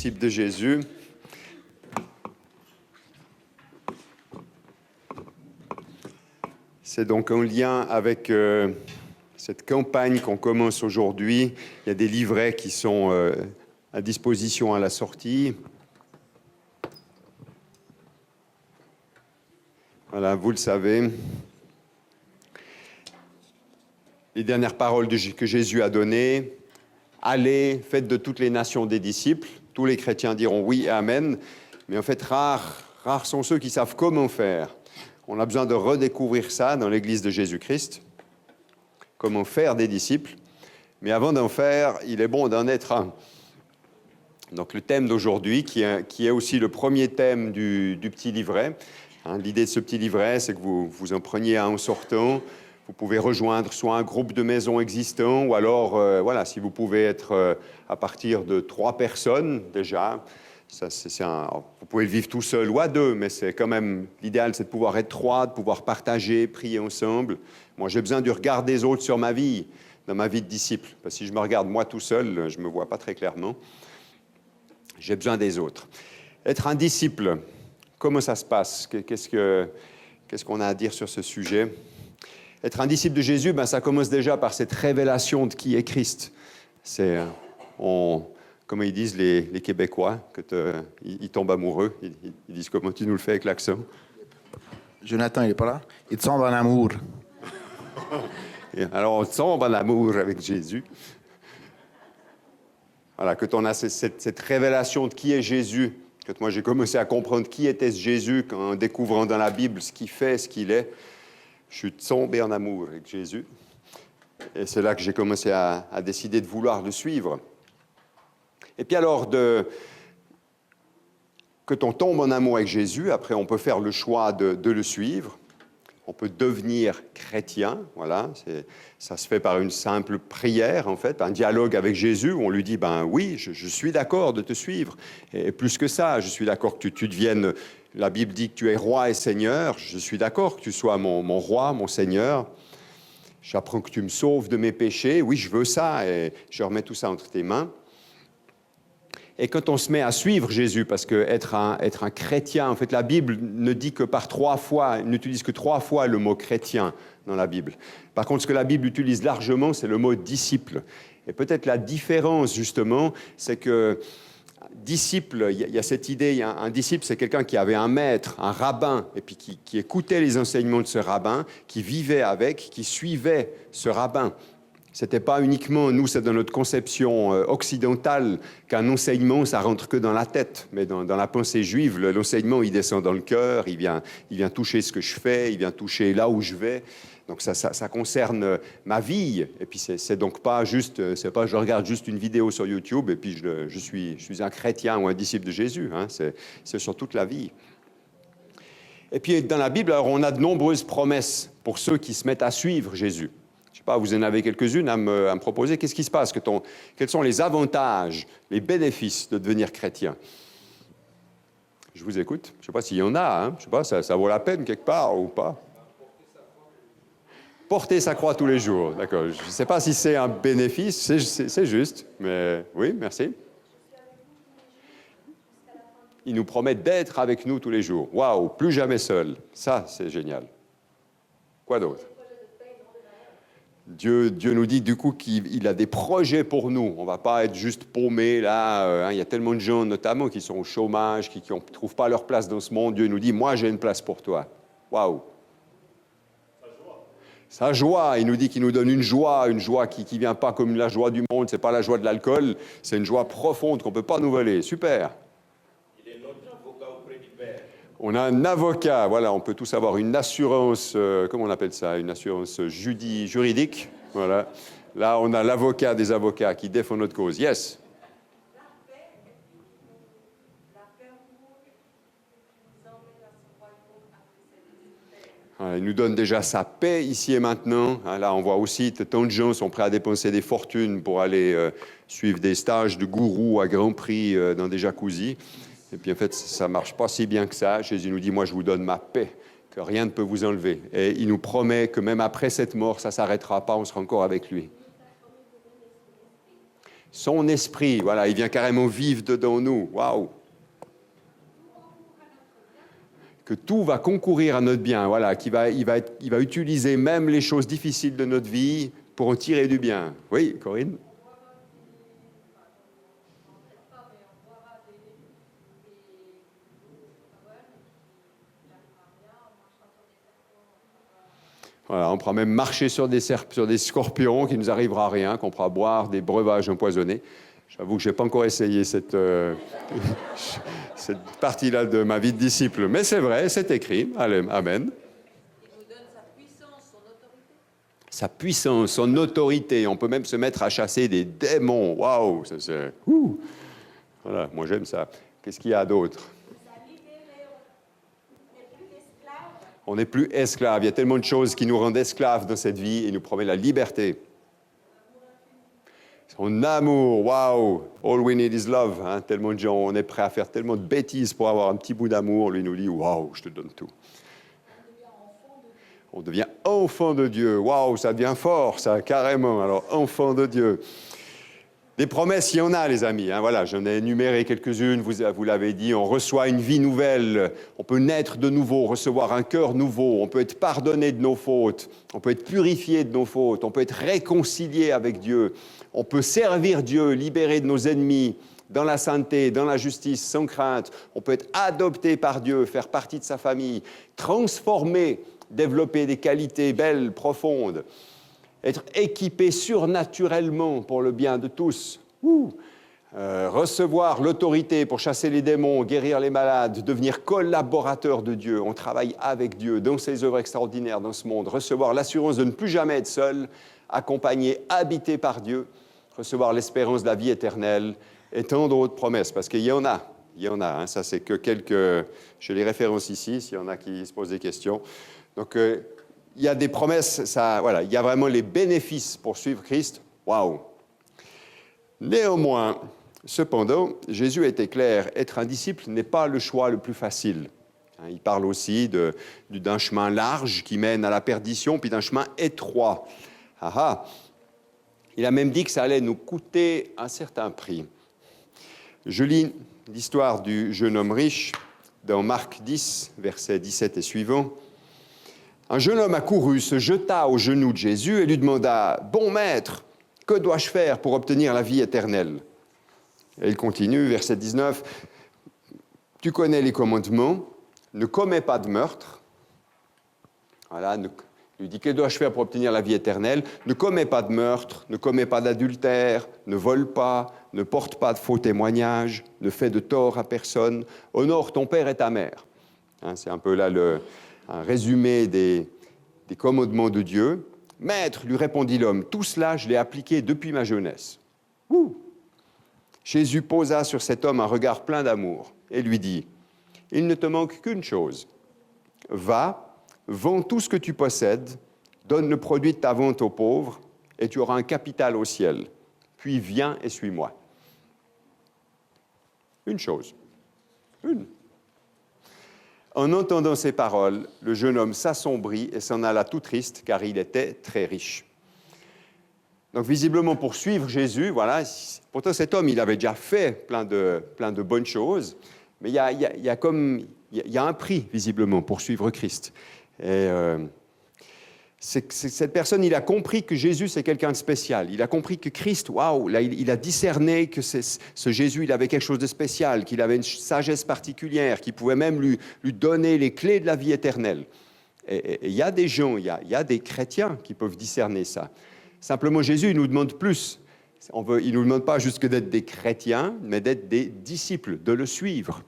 disciples de Jésus. C'est donc en lien avec cette campagne qu'on commence aujourd'hui. Il y a des livrets qui sont à disposition à la sortie. Voilà, vous le savez. Les dernières paroles que Jésus a données. Allez, faites de toutes les nations des disciples. Tous les chrétiens diront oui et amen. Mais en fait, rares sont ceux qui savent comment faire. On a besoin de redécouvrir ça dans l'Église de Jésus-Christ. Comment faire des disciples. Mais avant d'en faire, il est bon d'en être un. Donc le thème d'aujourd'hui, qui est aussi le premier thème du petit livret. L'idée de ce petit livret, c'est que vous en preniez un en sortant. Vous pouvez rejoindre soit un groupe de maisons existant, ou alors, si vous pouvez être à partir de 3 personnes déjà. Vous pouvez le vivre tout seul ou à 2, mais c'est quand même l'idéal, c'est de pouvoir être 3, de pouvoir partager, prier ensemble. Moi, j'ai besoin du regard des autres sur ma vie, dans ma vie de disciple. Parce que si je me regarde moi tout seul, je ne me vois pas très clairement. J'ai besoin des autres. Être un disciple, comment ça se passe? Qu'est-ce qu'on a à dire sur ce sujet? Être un disciple de Jésus, ça commence déjà par cette révélation de qui est Christ. C'est, comme ils disent les Québécois, ils tombent amoureux. Ils disent comment tu nous le fais avec l'accent? Jonathan, il n'est pas là? Il tombe en amour. Alors on tombe en amour avec Jésus. Voilà, quand on a cette révélation de qui est Jésus, quand moi j'ai commencé à comprendre qui était ce Jésus, en découvrant dans la Bible ce qu'il fait, ce qu'il est, je suis tombé en amour avec Jésus. Et c'est là que j'ai commencé à décider de vouloir le suivre. Et puis alors, quand on tombe en amour avec Jésus, après on peut faire le choix de le suivre. On peut devenir chrétien, voilà. Ça se fait par une simple prière, en fait, un dialogue avec Jésus où on lui dit, oui, je suis d'accord de te suivre. Et plus que ça, je suis d'accord que tu deviennes... La Bible dit que tu es roi et seigneur. Je suis d'accord que tu sois mon roi, mon seigneur. J'apprends que tu me sauves de mes péchés. Oui, je veux ça et je remets tout ça entre tes mains. Et quand on se met à suivre Jésus, parce qu'être un chrétien, en fait, la Bible ne dit que n'utilise que 3 fois le mot chrétien dans la Bible. Par contre, ce que la Bible utilise largement, c'est le mot disciple. Et peut-être la différence, justement, c'est que disciple, il y a cette idée, un disciple, c'est quelqu'un qui avait un maître, un rabbin, et puis qui écoutait les enseignements de ce rabbin, qui vivait avec, qui suivait ce rabbin. Ce n'était pas uniquement, nous, c'est dans notre conception occidentale qu'un enseignement, ça rentre que dans la tête. Mais dans la pensée juive, l'enseignement, il descend dans le cœur, il vient toucher ce que je fais, il vient toucher là où je vais. Donc ça concerne ma vie. Et puis c'est donc pas juste, c'est pas je regarde juste une vidéo sur YouTube et puis je suis un chrétien ou un disciple de Jésus. C'est sur toute la vie. Et puis dans la Bible, alors, on a de nombreuses promesses pour ceux qui se mettent à suivre Jésus. Je ne sais pas, vous en avez quelques-unes à me proposer. Qu'est-ce qui se passe? Quels sont les avantages, les bénéfices de devenir chrétien? Je vous écoute. Je ne sais pas s'il y en a. Je ne sais pas, ça vaut la peine quelque part ou pas. Porter sa croix tous les jours. D'accord. Je ne sais pas si c'est un bénéfice, c'est juste. Mais oui, merci. Il nous promet d'être avec nous tous les jours. Waouh, plus jamais seul. Ça, c'est génial. Quoi d'autre? Dieu nous dit du coup qu'il a des projets pour nous. On ne va pas être juste paumés là. Il y a tellement de gens notamment qui sont au chômage, qui ne trouvent pas leur place dans ce monde. Dieu nous dit, moi j'ai une place pour toi. Waouh! Sa joie, il nous dit qu'il nous donne une joie qui ne vient pas comme la joie du monde, ce n'est pas la joie de l'alcool, c'est une joie profonde qu'on ne peut pas nous voler. Super! Il est notre avocat auprès du Père. On a un avocat, voilà, on peut tous avoir une assurance, comment on appelle ça, une assurance juridique, voilà. Là, on a l'avocat des avocats qui défend notre cause. Yes. Il nous donne déjà sa paix ici et maintenant. Là, on voit aussi que tant de gens sont prêts à dépenser des fortunes pour aller suivre des stages de gourou à grand prix dans des jacuzzis. Et puis, en fait, ça ne marche pas si bien que ça. Jésus nous dit, moi, je vous donne ma paix, que rien ne peut vous enlever. Et il nous promet que même après cette mort, ça ne s'arrêtera pas, on sera encore avec lui. Son esprit, voilà, il vient carrément vivre dedans nous. Waouh! Que tout va concourir à notre bien, voilà, il va utiliser même les choses difficiles de notre vie pour en tirer du bien. Oui, Corinne? Voilà, on pourra même marcher sur des scorpions qui ne nous arrivera rien, qu'on pourra boire des breuvages empoisonnés. J'avoue que je n'ai pas encore essayé cette partie-là de ma vie de disciple. Mais c'est vrai, c'est écrit. Allez, amen. Il nous donne sa puissance, son autorité. Sa puissance, son autorité. On peut même se mettre à chasser des démons. Waouh, ça c'est... Voilà, moi j'aime ça. Qu'est-ce qu'il y a d'autre? On n'est plus esclaves. Il y a tellement de choses qui nous rendent esclaves dans cette vie et nous promet la liberté. Son amour, waouh! All we need is love. Hein? Tellement de gens, on est prêt à faire tellement de bêtises pour avoir un petit bout d'amour. Lui nous dit, waouh, je te donne tout. On devient enfant de Dieu. Waouh, ça devient fort, ça, carrément. Alors, enfant de Dieu. Des promesses, il y en a, les amis. Hein, voilà, j'en ai énuméré quelques-unes, vous l'avez dit. On reçoit une vie nouvelle, on peut naître de nouveau, recevoir un cœur nouveau, on peut être pardonné de nos fautes, on peut être purifié de nos fautes, on peut être réconcilié avec Dieu, on peut servir Dieu, libéré de nos ennemis, dans la sainteté, dans la justice, sans crainte. On peut être adopté par Dieu, faire partie de sa famille, transformé, développer des qualités belles, profondes. Être équipé surnaturellement pour le bien de tous. Recevoir l'autorité pour chasser les démons, guérir les malades, devenir collaborateur de Dieu. On travaille avec Dieu dans ses œuvres extraordinaires dans ce monde. Recevoir l'assurance de ne plus jamais être seul, accompagné, habité par Dieu. Recevoir l'espérance de la vie éternelle et tant d'autres promesses, parce qu'il y en a. Il y en a, hein. Ça c'est que quelques... Je les référence ici, s'il y en a qui se posent des questions. Donc... il y a des promesses, ça, voilà, il y a vraiment les bénéfices pour suivre Christ. Waouh! Néanmoins, cependant, Jésus était clair, être un disciple n'est pas le choix le plus facile. Il parle aussi d'un chemin large qui mène à la perdition, puis d'un chemin étroit. Il a même dit que ça allait nous coûter un certain prix. Je lis l'histoire du jeune homme riche dans Marc 10, versets 17 et suivants. Un jeune homme accourut, se jeta aux genoux de Jésus et lui demanda « Bon maître, que dois-je faire pour obtenir la vie éternelle ?» Et il continue, verset 19. « Tu connais les commandements, ne commets pas de meurtre. » Voilà, il lui dit « Que dois-je faire pour obtenir la vie éternelle ?» Ne commets pas de meurtre, ne commets pas d'adultère, ne vole pas, ne porte pas de faux témoignages, ne fais de tort à personne, honore ton père et ta mère. Hein, c'est un peu là un résumé des commandements de Dieu. « Maître, lui répondit l'homme, tout cela, je l'ai appliqué depuis ma jeunesse. » Jésus posa sur cet homme un regard plein d'amour et lui dit, « Il ne te manque qu'une chose. Va, vends tout ce que tu possèdes, donne le produit de ta vente aux pauvres, et tu auras un capital au ciel. Puis viens et suis-moi. » Une chose. Une. En entendant ces paroles, le jeune homme s'assombrit et s'en alla tout triste, car il était très riche. Donc visiblement, pour suivre Jésus, voilà, pourtant cet homme, il avait déjà fait plein de bonnes choses, mais il y a un prix, visiblement, pour suivre Christ. Et cette personne, il a compris que Jésus, c'est quelqu'un de spécial. Il a compris que Christ, waouh, là, il a discerné que ce Jésus, il avait quelque chose de spécial, qu'il avait une sagesse particulière, qu'il pouvait même lui donner les clés de la vie éternelle. Et il y a des gens, il y a des chrétiens qui peuvent discerner ça. Simplement, Jésus, il nous demande plus. Il ne nous demande pas juste que d'être des chrétiens, mais d'être des disciples, de le suivre.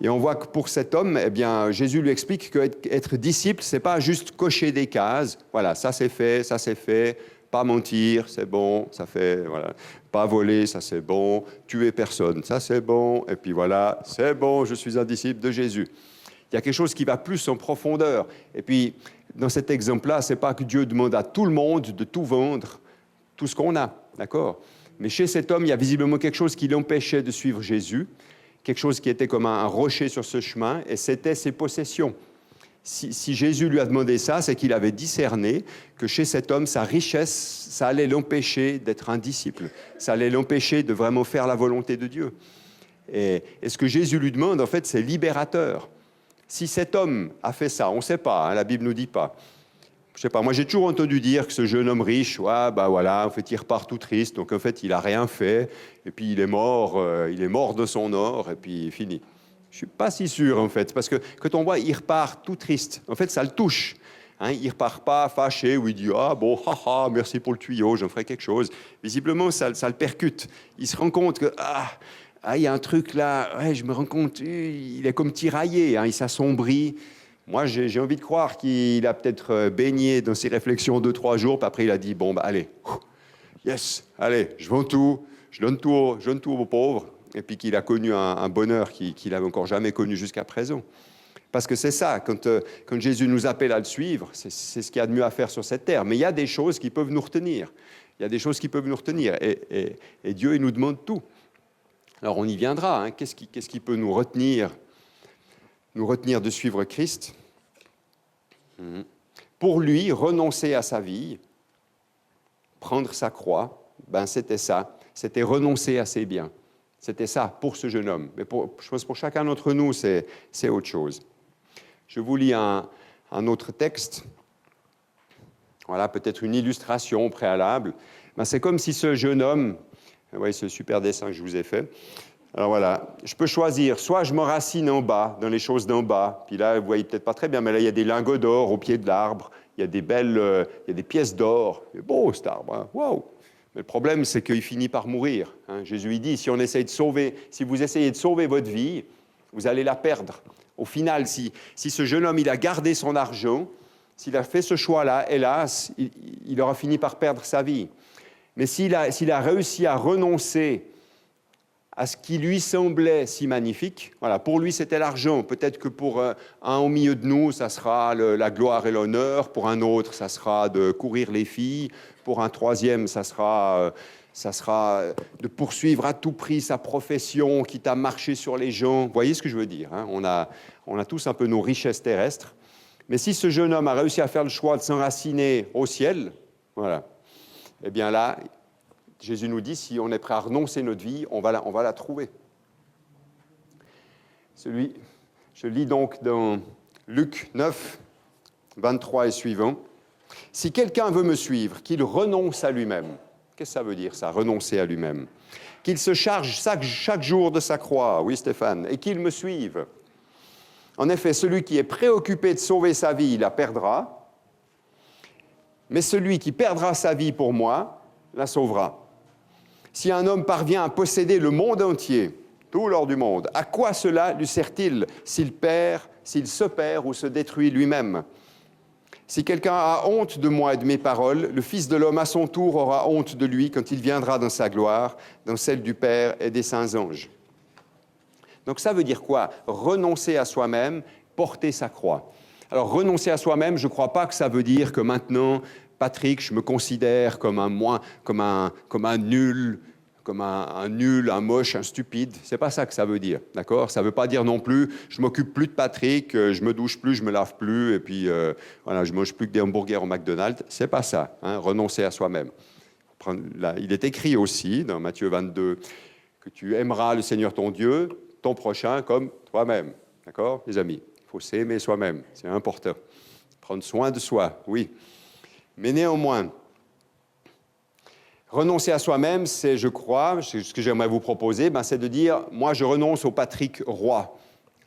Et on voit que pour cet homme, eh bien, Jésus lui explique qu'être disciple, ce n'est pas juste cocher des cases. Voilà, ça c'est fait, pas mentir, c'est bon, ça fait, voilà. Pas voler, ça c'est bon, tuer personne, ça c'est bon, et puis voilà, c'est bon, je suis un disciple de Jésus. Il y a quelque chose qui va plus en profondeur. Et puis, dans cet exemple-là, ce n'est pas que Dieu demande à tout le monde de tout vendre, tout ce qu'on a, d'accord ? Mais chez cet homme, il y a visiblement quelque chose qui l'empêchait de suivre Jésus, quelque chose qui était comme un rocher sur ce chemin, et c'était ses possessions. Si Jésus lui a demandé ça, c'est qu'il avait discerné que chez cet homme, sa richesse, ça allait l'empêcher d'être un disciple. Ça allait l'empêcher de vraiment faire la volonté de Dieu. Et ce que Jésus lui demande, en fait, c'est libérateur. Si cet homme a fait ça, on ne sait pas, hein, la Bible ne nous dit pas. Je sais pas, moi j'ai toujours entendu dire que ce jeune homme riche, ouais, bah voilà, en fait il repart tout triste, donc en fait il n'a rien fait, et puis il est mort de son or, et puis fini. Je ne suis pas si sûr en fait, parce que quand on voit il repart tout triste, en fait ça le touche. Hein, il ne repart pas fâché, où il dit « Ah bon, haha, merci pour le tuyau, j'en ferai quelque chose ». Visiblement ça le percute, il se rend compte que il y a un truc là, ouais, je me rends compte, il est comme tiraillé, hein, il s'assombrit. Moi, j'ai envie de croire qu'il a peut-être baigné dans ses réflexions 2-3 jours, puis après il a dit, bon, bah allez, yes, allez, je vends tout, je donne tout aux pauvres, et puis qu'il a connu un bonheur qu'il n'avait encore jamais connu jusqu'à présent. Parce que c'est ça, quand Jésus nous appelle à le suivre, c'est ce qu'il y a de mieux à faire sur cette terre. Mais il y a des choses qui peuvent nous retenir. Il y a des choses qui peuvent nous retenir, et Dieu, il nous demande tout. Alors on y viendra, hein. Qu'est-ce qui peut nous retenir de suivre Christ? Pour lui, renoncer à sa vie, prendre sa croix, ben c'était ça. C'était renoncer à ses biens. C'était ça pour ce jeune homme. Mais je pense pour chacun d'entre nous, c'est autre chose. Je vous lis un autre texte. Voilà, peut-être une illustration préalable. Ben, c'est comme si ce jeune homme... Vous voyez ce super dessin que je vous ai fait. Alors voilà, je peux choisir, soit je m'enracine en bas, dans les choses d'en bas, puis là, vous voyez peut-être pas très bien, mais là, il y a des lingots d'or au pied de l'arbre, il y a des belles, il y a des pièces d'or, c'est beau cet arbre, hein. Wow. Mais le problème, c'est qu'il finit par mourir. Hein. Jésus, il dit, si vous essayez de sauver votre vie, vous allez la perdre. Au final, si ce jeune homme, il a gardé son argent, s'il a fait ce choix-là, hélas, il aura fini par perdre sa vie. Mais s'il a réussi à renoncer à ce qui lui semblait si magnifique, voilà, pour lui c'était l'argent. Peut-être que pour un au milieu de nous, ça sera la gloire et l'honneur. Pour un autre, ça sera de courir les filles. Pour un troisième, ça sera de poursuivre à tout prix sa profession, quitte à marcher sur les gens. Vous voyez ce que je veux dire, hein? On a tous un peu nos richesses terrestres. Mais si ce jeune homme a réussi à faire le choix de s'enraciner au ciel, voilà, eh bien là, Jésus nous dit, si on est prêt à renoncer notre vie, on va la trouver. Je lis donc dans Luc 9, 23 et suivant. « Si quelqu'un veut me suivre, qu'il renonce à lui-même. » Qu'est-ce que ça veut dire, ça, renoncer à lui-même? « Qu'il se charge chaque jour de sa croix. » Oui, Stéphane. « Et qu'il me suive. En effet, celui qui est préoccupé de sauver sa vie, il la perdra. Mais celui qui perdra sa vie pour moi, la sauvera. Si un homme parvient à posséder le monde entier, tout l'or du monde, à quoi cela lui sert-il s'il se perd ou se détruit lui-même? Si quelqu'un a honte de moi et de mes paroles, le Fils de l'homme à son tour aura honte de lui quand il viendra dans sa gloire, dans celle du Père et des saints anges. » Donc ça veut dire quoi? Renoncer à soi-même, porter sa croix. Alors renoncer à soi-même, je ne crois pas que ça veut dire que maintenant, Patrick, je me considère comme un nul, un moche, un stupide. C'est pas ça que ça veut dire, d'accord? Ça veut pas dire non plus, je m'occupe plus de Patrick, je me douche plus, je me lave plus, et puis voilà, je mange plus que des hamburgers au McDonald's. C'est pas ça, hein, renoncer à soi-même. Là, il est écrit aussi dans Matthieu 22 que tu aimeras le Seigneur ton Dieu, ton prochain comme toi-même, d'accord, les amis? Il faut s'aimer soi-même, c'est important. Prendre soin de soi, oui. Mais néanmoins, renoncer à soi-même, c'est, je crois, ce que j'aimerais vous proposer, c'est de dire, moi je renonce au Patrick roi,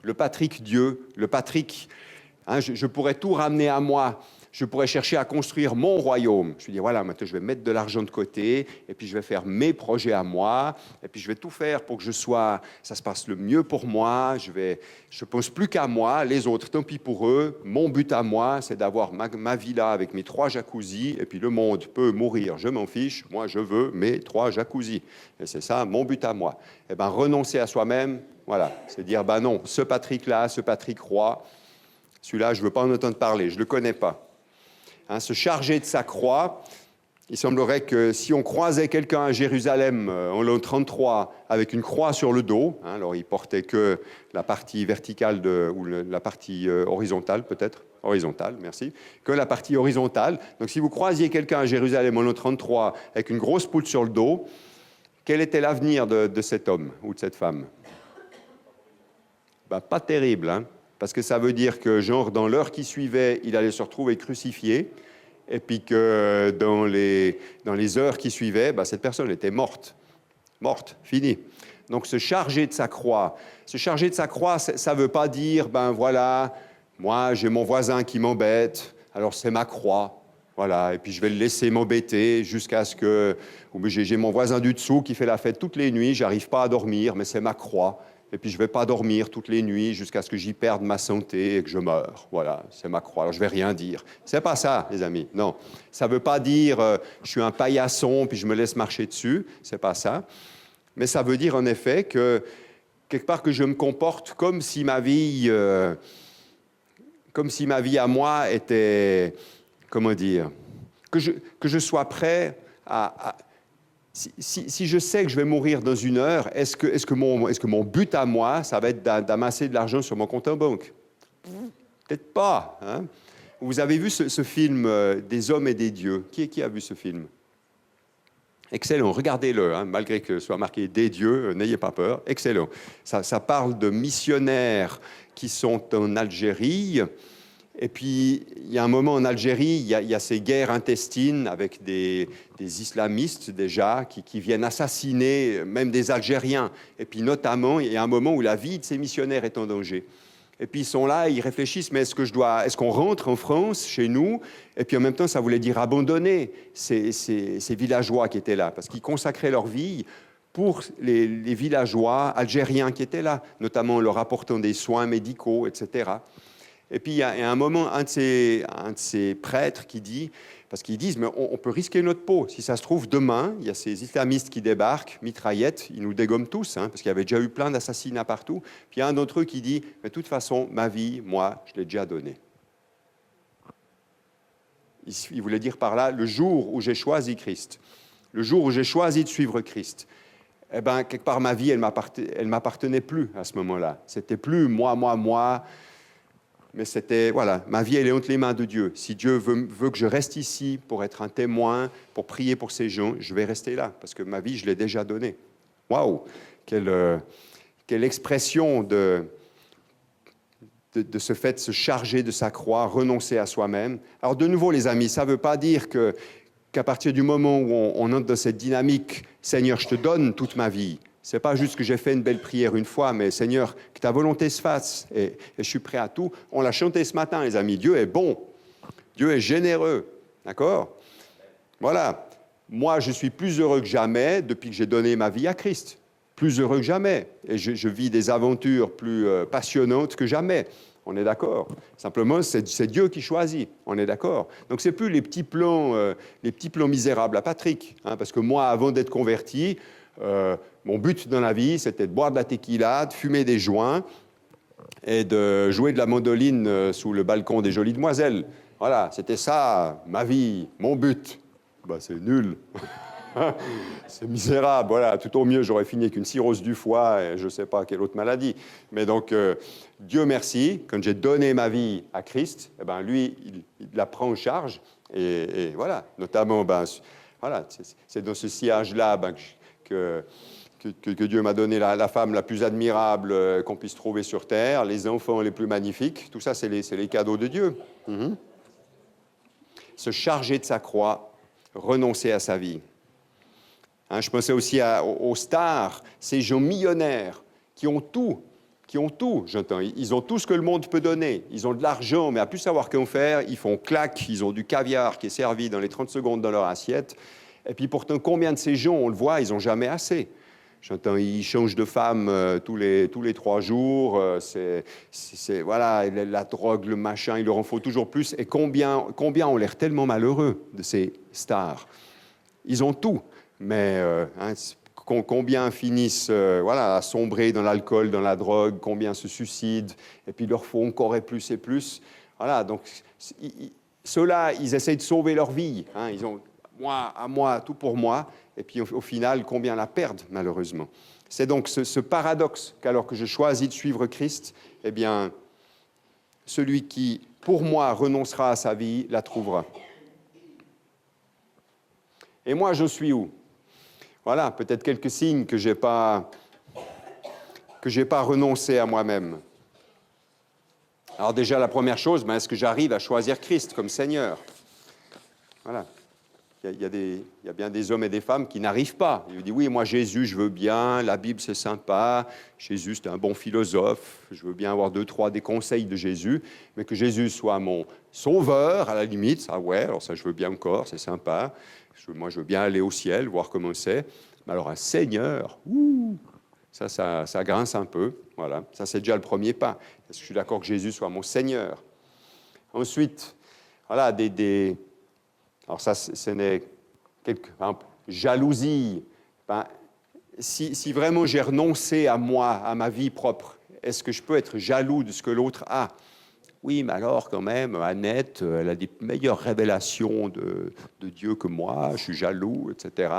le Patrick Dieu, le Patrick, hein, je pourrais tout ramener à moi, je pourrais chercher à construire mon royaume. Je vais dire, voilà, maintenant je vais mettre de l'argent de côté, et puis je vais faire mes projets à moi, et puis je vais tout faire pour que ça se passe le mieux pour moi, je ne pense plus qu'à moi, les autres, tant pis pour eux, mon but à moi, c'est d'avoir ma villa avec mes 3 jacuzzis, et puis le monde peut mourir, je m'en fiche, moi je veux mes 3 jacuzzis. Et c'est ça, mon but à moi. Eh bien, renoncer à soi-même, voilà, c'est dire, non, ce Patrick-là, ce Patrick roi, celui-là, je ne veux pas en entendre parler, je ne le connais pas. Hein, se charger de sa croix, Il semblerait que si on croisait quelqu'un à Jérusalem en l'an 33 avec une croix sur le dos, hein, alors il portait que la partie verticale ou la partie horizontale peut-être, horizontale, merci, que la partie horizontale. Donc si vous croisiez quelqu'un à Jérusalem en l'an 33 avec une grosse poutre sur le dos, quel était l'avenir de cet homme ou de cette femme? Ben, pas terrible, hein, parce que ça veut dire que genre dans l'heure qui suivait, il allait se retrouver crucifié. Et puis que dans les heures qui suivaient, ben, cette personne était morte, finie. Donc se charger de sa croix, ça ne veut pas dire, ben voilà, moi j'ai mon voisin qui m'embête, alors c'est ma croix, voilà, et puis je vais le laisser m'embêter jusqu'à ce que, ou j'ai mon voisin du dessous qui fait la fête toutes les nuits, j'arrive pas à dormir, mais c'est ma croix. Et puis je ne vais pas dormir toutes les nuits jusqu'à ce que j'y perde ma santé et que je meure. Voilà, c'est ma croix. Alors je ne vais rien dire. Ce n'est pas ça, les amis. Non, ça ne veut pas dire je suis un paillasson puis je me laisse marcher dessus. Ce n'est pas ça. Mais ça veut dire en effet que quelque part que je me comporte comme si ma vie à moi était, comment dire, que je sois prêt à si je sais que je vais mourir dans 1 heure, est-ce que mon but à moi, ça va être d'amasser de l'argent sur mon compte en banque? Peut-être pas. Hein? Vous avez vu ce film Des hommes et des dieux? Qui a vu ce film? Excellent, regardez-le, hein, malgré que ce soit marqué des dieux, n'ayez pas peur, excellent. Ça parle de missionnaires qui sont en Algérie. Et puis, il y a un moment en Algérie, il y a ces guerres intestines avec des islamistes déjà qui viennent assassiner même des Algériens. Et puis notamment, il y a un moment où la vie de ces missionnaires est en danger. Et puis ils sont là, ils réfléchissent, mais est-ce qu'on rentre en France, chez nous? Et puis en même temps, ça voulait dire abandonner ces villageois qui étaient là, parce qu'ils consacraient leur vie pour les villageois algériens qui étaient là, notamment leur apportant des soins médicaux, etc. Et puis, il y a un moment, un de ces prêtres qui dit, parce qu'ils disent, mais on peut risquer notre peau. Si ça se trouve, demain, il y a ces islamistes qui débarquent, mitraillettes, ils nous dégomment tous, hein, parce qu'il y avait déjà eu plein d'assassinats partout. Puis il y a un d'entre eux qui dit, mais de toute façon, ma vie, moi, je l'ai déjà donnée. Il voulait dire par là, le jour où j'ai choisi Christ, le jour où j'ai choisi de suivre Christ, eh bien, quelque part, ma vie, elle m'appartenait plus à ce moment-là. C'était plus moi, mais c'était, voilà, ma vie, elle est entre les mains de Dieu. Si Dieu veut que je reste ici pour être un témoin, pour prier pour ces gens, je vais rester là, parce que ma vie, je l'ai déjà donnée. Waouh! Quelle expression de ce fait de se charger de sa croix, renoncer à soi-même. Alors de nouveau, les amis, ça ne veut pas dire qu'à partir du moment où on entre dans cette dynamique, Seigneur, je te donne toute ma vie. Ce n'est pas juste que j'ai fait une belle prière une fois, mais Seigneur, que ta volonté se fasse, et je suis prêt à tout. On l'a chanté ce matin, les amis. Dieu est bon. Dieu est généreux. D'accord? Voilà. Moi, je suis plus heureux que jamais depuis que j'ai donné ma vie à Christ. Plus heureux que jamais. Et je vis des aventures plus passionnantes que jamais. On est d'accord. Simplement, c'est Dieu qui choisit. On est d'accord. Donc, ce n'est plus les petits plans misérables à Patrick. Hein, parce que moi, avant d'être converti, mon but dans la vie, c'était de boire de la tequila, de fumer des joints et de jouer de la mandoline sous le balcon des jolies demoiselles. Voilà, c'était ça, ma vie, mon but. Ben, c'est nul. C'est misérable. Voilà, tout au mieux, j'aurais fini avec une cirrhose du foie et je ne sais pas quelle autre maladie. Mais donc, Dieu merci, quand j'ai donné ma vie à Christ, eh ben, lui, il la prend en charge. Et voilà, notamment, voilà, c'est dans ce sillage-là que Dieu m'a donné la femme la plus admirable qu'on puisse trouver sur Terre, les enfants les plus magnifiques. Tout ça, c'est les cadeaux de Dieu. Se charger de sa croix, renoncer à sa vie. Hein, je pensais aussi aux stars, ces gens millionnaires qui ont tout, j'entends. Ils ont tout ce que le monde peut donner. Ils ont de l'argent, mais à plus savoir qu'en faire, ils font claque, ils ont du caviar qui est servi dans les 30 secondes dans leur assiette. Et puis pourtant, combien de ces gens, on le voit, ils n'ont jamais assez. J'entends, ils changent de femme tous les 3 jours. Voilà, la drogue, le machin, il leur en faut toujours plus. Et combien ont l'air tellement malheureux de ces stars. Ils ont tout, mais combien finissent à sombrer dans l'alcool, dans la drogue, combien se suicident, et puis il leur faut encore et plus et plus. Voilà, donc ceux-là, ils essayent de sauver leur vie. Hein, à moi, tout pour moi, et puis au final, combien la perdent, malheureusement. C'est donc ce paradoxe qu'alors que je choisis de suivre Christ, eh bien, celui qui, pour moi, renoncera à sa vie, la trouvera. Et moi, je suis où? Voilà, peut-être quelques signes que je n'ai pas renoncé à moi-même. Alors déjà, la première chose, est-ce que j'arrive à choisir Christ comme Seigneur? Voilà. Il y a bien des hommes et des femmes qui n'arrivent pas. Ils disent, oui, moi, Jésus, je veux bien, la Bible, c'est sympa, Jésus, c'est un bon philosophe, je veux bien avoir 2-3 des conseils de Jésus, mais que Jésus soit mon sauveur, à la limite, ça, ouais, alors ça, je veux bien encore, c'est sympa. Moi, je veux bien aller au ciel, voir comment c'est. Mais alors, un Seigneur, ça grince un peu. Voilà, ça, c'est déjà le premier pas. Est-ce que je suis d'accord que Jésus soit mon Seigneur? Ensuite, voilà, alors ça, ce n'est jalousie. Si vraiment j'ai renoncé à moi, à ma vie propre, est-ce que je peux être jaloux de ce que l'autre a? Oui, mais alors quand même, Annette, elle a des meilleures révélations de Dieu que moi, je suis jaloux, etc.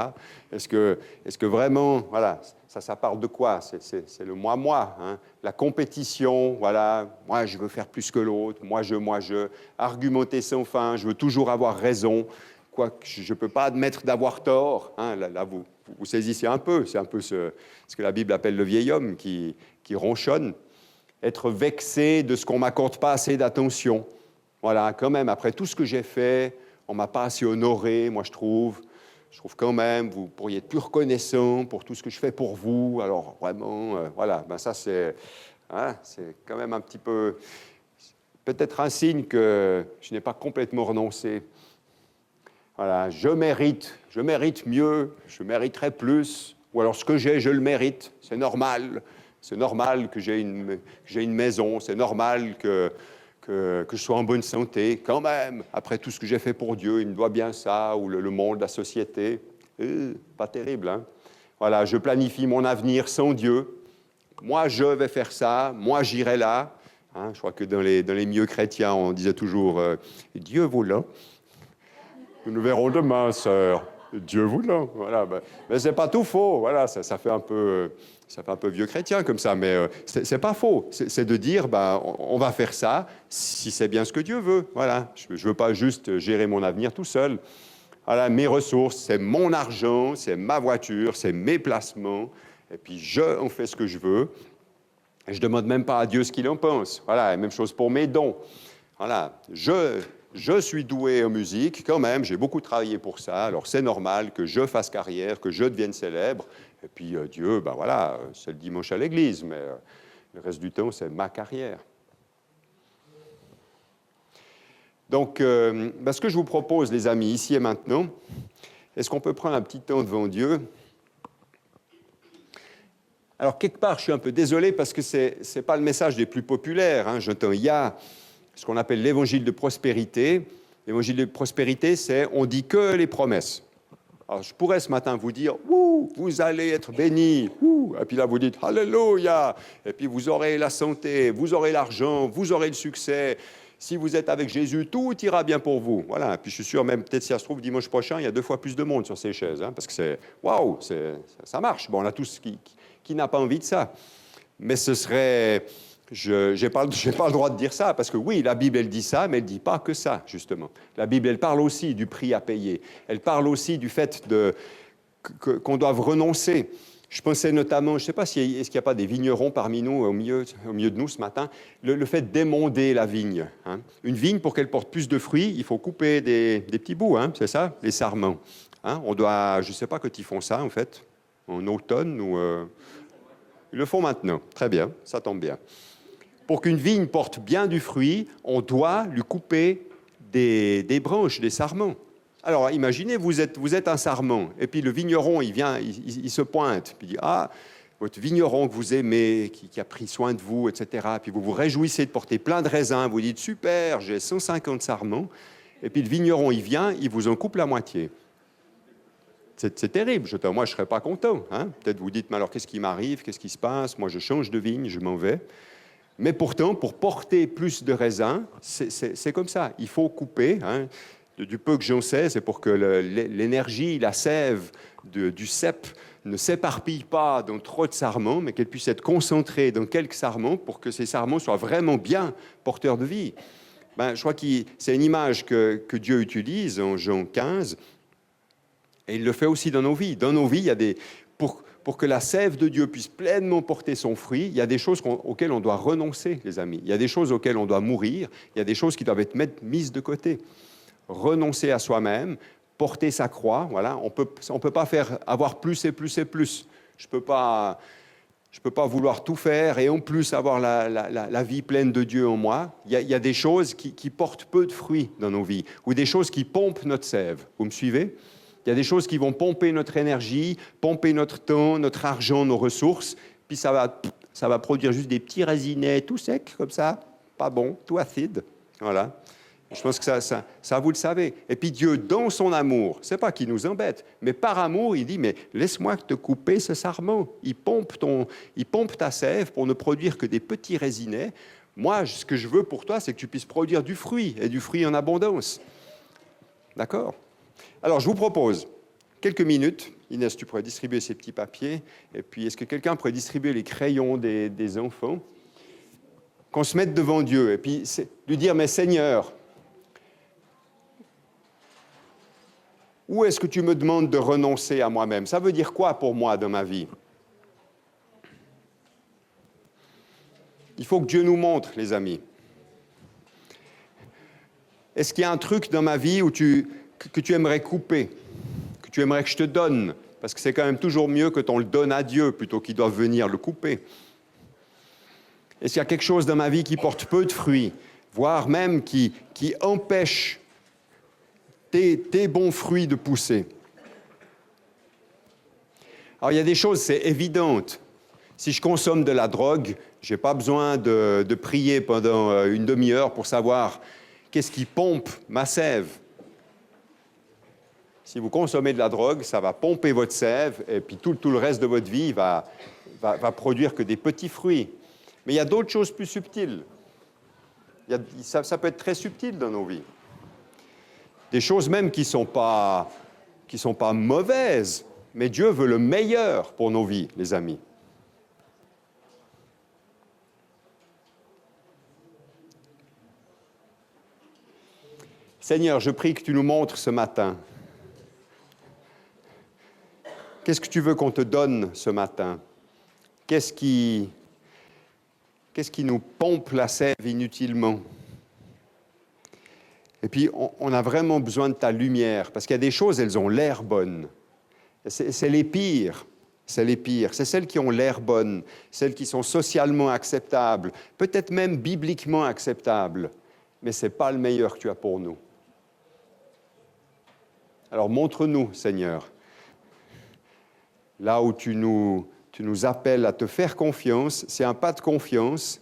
Est-ce que vraiment, voilà, ça parle de quoi? C'est le moi, hein? La compétition, voilà, moi je veux faire plus que l'autre, moi je, argumenter sans fin, je veux toujours avoir raison, quoique je ne peux pas admettre d'avoir tort. Hein? Là, vous saisissez un peu, c'est un peu ce que la Bible appelle le vieil homme qui ronchonne. Être vexé de ce qu'on ne m'accorde pas assez d'attention. Voilà, quand même, après tout ce que j'ai fait, on ne m'a pas assez honoré, moi je trouve quand même, vous pourriez être plus reconnaissant pour tout ce que je fais pour vous. Alors vraiment, voilà, ça c'est quand même un petit peu, peut-être un signe que je n'ai pas complètement renoncé. Voilà, je mérite mieux, je mériterais plus, ou alors ce que j'ai, je le mérite, c'est normal. C'est normal que j'ai une maison, c'est normal que je sois en bonne santé, quand même. Après tout ce que j'ai fait pour Dieu, il me doit bien ça, ou le monde, la société. Pas terrible, hein? Voilà, je planifie mon avenir sans Dieu. Moi, je vais faire ça, moi, j'irai là. Hein, je crois que dans les milieux chrétiens, on disait toujours « Dieu voulant, nous nous verrons demain, sœur. Dieu voulant. » Voilà, mais c'est pas tout faux. Voilà, ça fait un peu vieux chrétien comme ça, mais c'est pas faux. C'est de dire, on va faire ça si c'est bien ce que Dieu veut. Voilà, je veux pas juste gérer mon avenir tout seul. Voilà, mes ressources, c'est mon argent, c'est ma voiture, c'est mes placements, et puis on fait ce que je veux. Et je demande même pas à Dieu ce qu'il en pense. Voilà, et même chose pour mes dons. Voilà, je suis doué en musique, quand même, j'ai beaucoup travaillé pour ça, alors c'est normal que je fasse carrière, que je devienne célèbre, et puis Dieu, voilà, c'est le dimanche à l'église, mais le reste du temps, c'est ma carrière. Donc, ce que je vous propose, les amis, ici et maintenant, est-ce qu'on peut prendre un petit temps devant Dieu? Alors, quelque part, je suis un peu désolé parce que ce n'est pas le message des plus populaires. Hein. J'entends, il y a ce qu'on appelle l'évangile de prospérité. L'évangile de prospérité, c'est on dit que les promesses. Alors, je pourrais ce matin vous dire, vous allez être bénis, et puis là, vous dites, alléluia, et puis vous aurez la santé, vous aurez l'argent, vous aurez le succès. Si vous êtes avec Jésus, tout ira bien pour vous. Voilà. Et puis je suis sûr, même peut-être si ça se trouve, dimanche prochain, il y a 2 fois plus de monde sur ces chaises, hein, parce que ça marche. Bon, on a tous qui n'a pas envie de ça. Mais ce serait... Je n'ai pas le droit de dire ça, parce que oui, la Bible, elle dit ça, mais elle ne dit pas que ça, justement. La Bible, elle parle aussi du prix à payer. Elle parle aussi du fait qu'on doive renoncer. Je pensais notamment, je ne sais pas est-ce qu'il n'y a pas des vignerons parmi nous, au milieu de nous ce matin, le fait d'émonder la vigne. Hein. Une vigne, pour qu'elle porte plus de fruits, il faut couper des petits bouts, hein, c'est ça, les sarments. Hein. On doit, je ne sais pas quand ils font ça, en fait, en automne ou... Ils le font maintenant, très bien, ça tombe bien. Pour qu'une vigne porte bien du fruit, on doit lui couper des branches, des sarments. Alors, imaginez, vous êtes un sarment, et puis le vigneron, il vient, il se pointe, puis il dit, votre vigneron que vous aimez, qui a pris soin de vous, etc., puis vous vous réjouissez de porter plein de raisins, vous dites, super, j'ai 150 sarments, et puis le vigneron, il vient, il vous en coupe la moitié. C'est terrible, moi je ne serais pas content. Hein. Peut-être vous dites, mais alors qu'est-ce qui m'arrive, qu'est-ce qui se passe, moi je change de vigne, je m'en vais. Mais pourtant, pour porter plus de raisins, c'est comme ça, il faut couper. Hein. du peu que j'en sais, c'est pour que l'énergie, la sève du cep ne s'éparpille pas dans trop de sarments, mais qu'elle puisse être concentrée dans quelques sarments pour que ces sarments soient vraiment bien porteurs de vie. Je crois que c'est une image que Dieu utilise en Jean 15, et il le fait aussi dans nos vies. Dans nos vies, il y a pour que la sève de Dieu puisse pleinement porter son fruit, il y a des choses auxquelles on doit renoncer, les amis. Il y a des choses auxquelles on doit mourir, il y a des choses qui doivent être mises de côté. Renoncer à soi-même, porter sa croix, voilà. On peut pas avoir plus et plus et plus. Je peux pas vouloir tout faire et en plus avoir la vie pleine de Dieu en moi. Il y a des choses qui portent peu de fruits dans nos vies, ou des choses qui pompent notre sève. Vous me suivez ? Il y a des choses qui vont pomper notre énergie, pomper notre temps, notre argent, nos ressources, puis ça va produire juste des petits résinets tout secs, comme ça, pas bon, tout acide. Voilà. Je pense que ça, vous le savez. Et puis Dieu, dans son amour, c'est pas qu'il nous embête, mais par amour, il dit, mais laisse-moi te couper ce sarment. Il pompe ta sève pour ne produire que des petits résinets. Moi, ce que je veux pour toi, c'est que tu puisses produire du fruit, et du fruit en abondance. D'accord ? Alors, je vous propose quelques minutes. Inès, tu pourrais distribuer ces petits papiers. Et puis, est-ce que quelqu'un pourrait distribuer les crayons des enfants ? Qu'on se mette devant Dieu et puis lui dire, mais Seigneur, où est-ce que tu me demandes de renoncer à moi-même ? Ça veut dire quoi pour moi dans ma vie ? Il faut que Dieu nous montre, les amis. Est-ce qu'il y a un truc dans ma vie que tu aimerais couper, que tu aimerais que je te donne ? Parce que c'est quand même toujours mieux que tu le donnes à Dieu plutôt qu'il doive venir le couper. Est-ce qu'il y a quelque chose dans ma vie qui porte peu de fruits, voire même qui empêche tes bons fruits de pousser ? Alors, il y a des choses, c'est évident. Si je consomme de la drogue, je n'ai pas besoin de prier pendant une demi-heure pour savoir qu'est-ce qui pompe ma sève. Si vous consommez de la drogue, ça va pomper votre sève et puis tout le reste de votre vie va produire que des petits fruits. Mais il y a d'autres choses plus subtiles. Ça peut être très subtil dans nos vies. Des choses même qui sont pas mauvaises, mais Dieu veut le meilleur pour nos vies, les amis. Seigneur, je prie que tu nous montres ce matin. Qu'est-ce que tu veux qu'on te donne ce matin ? Qu'est-ce qui nous pompe la sève inutilement ? Et puis, on a vraiment besoin de ta lumière, parce qu'il y a des choses, elles ont l'air bonnes. C'est les pires. C'est les pires. C'est celles qui ont l'air bonnes, celles qui sont socialement acceptables, peut-être même bibliquement acceptables, mais ce n'est pas le meilleur que tu as pour nous. Alors, montre-nous, Seigneur, là où tu nous appelles à te faire confiance. C'est un pas de confiance.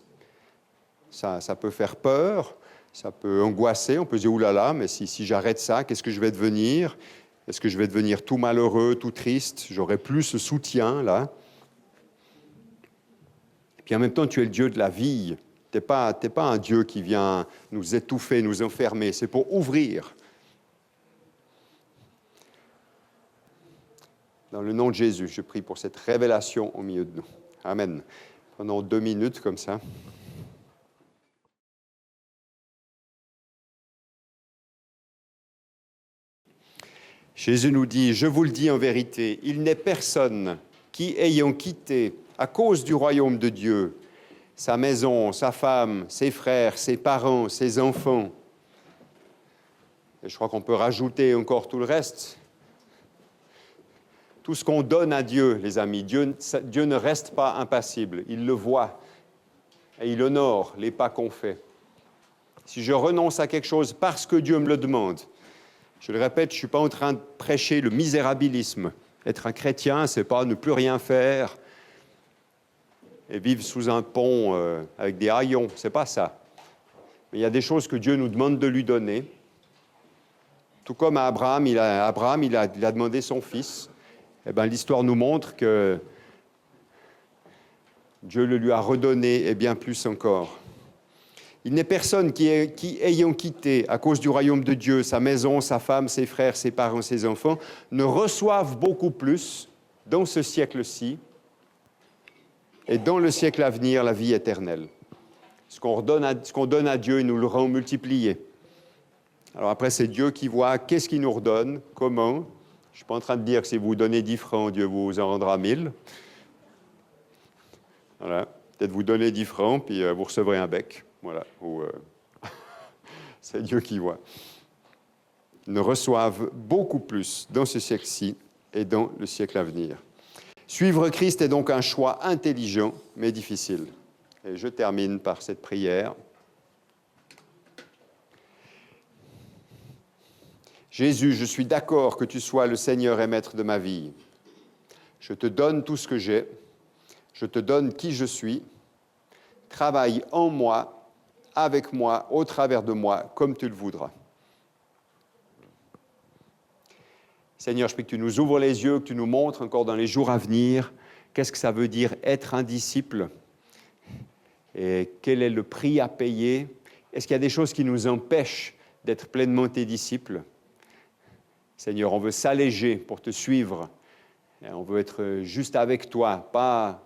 Ça peut faire peur, ça peut angoisser. On peut se dire, oulala, mais si j'arrête ça, qu'est-ce que je vais devenir ? Est-ce que je vais devenir tout malheureux, tout triste ? J'aurai plus ce soutien, là. Et puis en même temps, tu es le Dieu de la vie. Tu n'es pas un Dieu qui vient nous étouffer, nous enfermer. C'est pour ouvrir. Dans le nom de Jésus, je prie pour cette révélation au milieu de nous. Amen. Pendant 2 minutes comme ça. Jésus nous dit, je vous le dis en vérité, il n'est personne qui, ayant quitté, à cause du royaume de Dieu, sa maison, sa femme, ses frères, ses parents, ses enfants, et je crois qu'on peut rajouter encore tout le reste, tout ce qu'on donne à Dieu, les amis, Dieu ne reste pas impassible, il le voit et il honore les pas qu'on fait. Si je renonce à quelque chose parce que Dieu me le demande, je le répète, je ne suis pas en train de prêcher le misérabilisme. Être un chrétien, ce n'est pas ne plus rien faire et vivre sous un pont avec des haillons, ce n'est pas ça. Mais il y a des choses que Dieu nous demande de lui donner. Tout comme à Abraham, il a demandé son fils. Eh bien, l'histoire nous montre que Dieu le lui a redonné et bien plus encore. Il n'est personne qui, ayant quitté, à cause du royaume de Dieu, sa maison, sa femme, ses frères, ses parents, ses enfants, ne reçoive beaucoup plus dans ce siècle-ci et dans le siècle à venir la vie éternelle. Ce qu'on donne à Dieu, il nous le rend multiplié. Alors après, c'est Dieu qui voit qu'est-ce qu'il nous redonne, comment. Je ne suis pas en train de dire que si vous donnez 10 francs, Dieu vous en rendra 1000. Voilà. Peut-être vous donnez 10 francs, puis vous recevrez un bec. Voilà. Ou, c'est Dieu qui voit. Ils ne reçoivent beaucoup plus dans ce siècle-ci et dans le siècle à venir. Suivre Christ est donc un choix intelligent, mais difficile. Et je termine par cette prière. Jésus, je suis d'accord que tu sois le Seigneur et Maître de ma vie. Je te donne tout ce que j'ai. Je te donne qui je suis. Travaille en moi, avec moi, au travers de moi, comme tu le voudras. Seigneur, je prie que tu nous ouvres les yeux, que tu nous montres encore dans les jours à venir qu'est-ce que ça veut dire être un disciple et quel est le prix à payer. Est-ce qu'il y a des choses qui nous empêchent d'être pleinement tes disciples? Seigneur, on veut s'alléger pour te suivre. Et on veut être juste avec toi, pas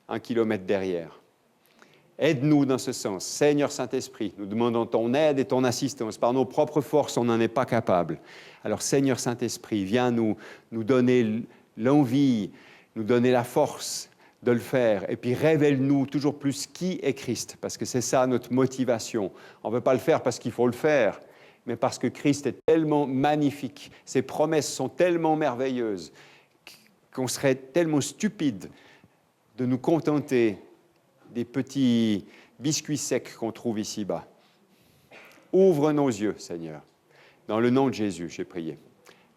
1 kilomètre derrière. Aide-nous dans ce sens. Seigneur Saint-Esprit, nous demandons ton aide et ton assistance. Par nos propres forces, on n'en est pas capable. Alors Seigneur Saint-Esprit, viens nous donner l'envie, nous donner la force de le faire. Et puis révèle-nous toujours plus qui est Christ, parce que c'est ça notre motivation. On ne veut pas le faire parce qu'il faut le faire, mais parce que Christ est tellement magnifique, ses promesses sont tellement merveilleuses, qu'on serait tellement stupide de nous contenter des petits biscuits secs qu'on trouve ici-bas. Ouvre nos yeux, Seigneur. Dans le nom de Jésus, j'ai prié.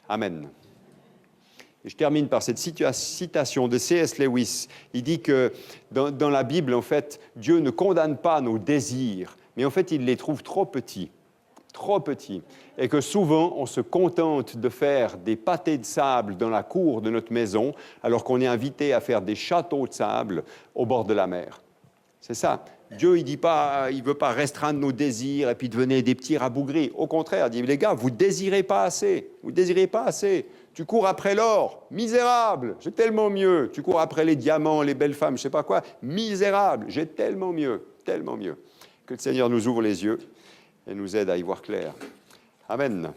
Amen. Et je termine par cette citation de C.S. Lewis. Il dit que dans la Bible, en fait, Dieu ne condamne pas nos désirs, mais en fait, il les trouve trop petits. Et que souvent, on se contente de faire des pâtés de sable dans la cour de notre maison, alors qu'on est invité à faire des châteaux de sable au bord de la mer. C'est ça. Dieu, il ne veut pas restreindre nos désirs et puis devenir des petits rabougris. Au contraire, il dit, les gars, vous ne désirez pas assez. Tu cours après l'or, misérable, j'ai tellement mieux. Tu cours après les diamants, les belles femmes, je ne sais pas quoi, misérable, j'ai tellement mieux. Que le Seigneur nous ouvre les yeux et nous aide à y voir clair. Amen.